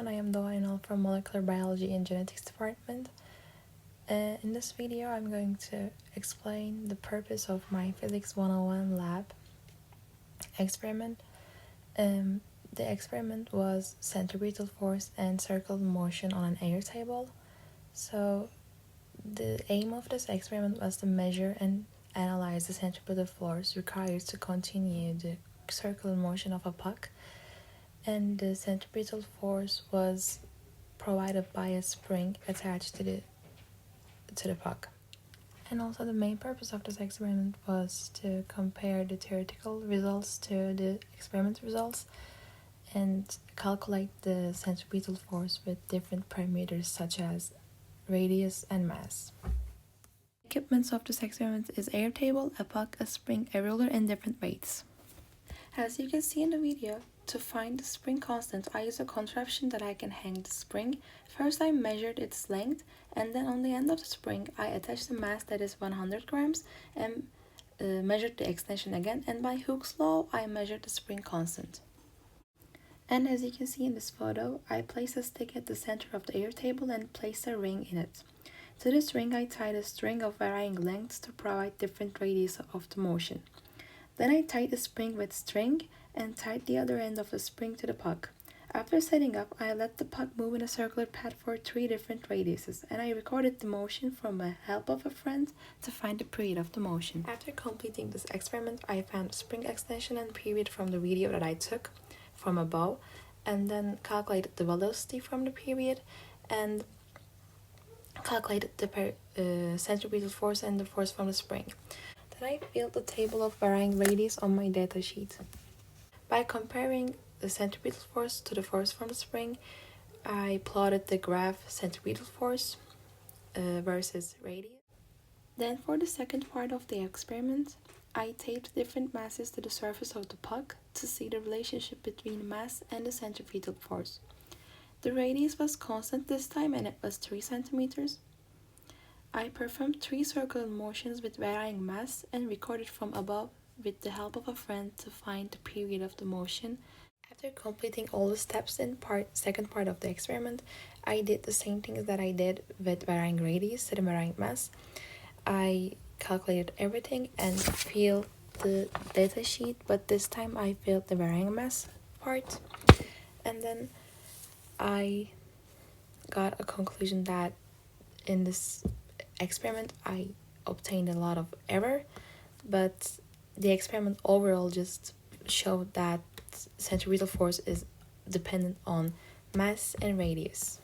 everyone, I am Doainal from Molecular Biology and Genetics Department. In this video, I'm going to explain the purpose of my Physics 101 lab experiment. The experiment was centripetal force and circular motion on an air table. So the aim of this experiment was to measure and analyze the centripetal force required to continue the circular motion of a puck. And the centripetal force was provided by a spring attached to the puck. And also the main purpose of this experiment was to compare the theoretical results to the experiment results and calculate the centripetal force with different parameters such as radius and mass. Equipment of this experiment is air table, a puck, a spring, a ruler, and different weights. As you can see in the video, to find the spring constant, I use a contraption that I can hang the spring. First I measured its length, and then on the end of the spring I attached the mass that is 100 grams and measured the extension again, and by Hooke's law I measured the spring constant. And as you can see in this photo, I placed a stick at the center of the air table and placed a ring in it. To this ring I tied a string of varying lengths to provide different radius of the motion. Then I tied the spring with string and tied the other end of the spring to the puck. After setting up, I let the puck move in a circular path for 3 different radiuses, and I recorded the motion from the help of a friend to find the period of the motion. After completing this experiment, I found spring extension and period from the video that I took from above, and then calculated the velocity from the period and calculated the centripetal force and the force from the spring. Then I built a table of varying radius on my datasheet. By comparing the centripetal force to the force from the spring, I plotted the graph centripetal force versus radius. Then for the second part of the experiment, I taped different masses to the surface of the puck to see the relationship between mass and the centripetal force. The radius was constant this time and it was 3 centimeters. I performed 3 circular motions with varying mass and recorded from above with the help of a friend to find the period of the motion. After completing all the steps in second part of the experiment, I did the same things that I did with varying radius and varying mass. I calculated everything and filled the data sheet, but this time I filled the varying mass part. And then I got a conclusion that in this experiment I obtained a lot of error, but the experiment overall just showed that centripetal force is dependent on mass and radius.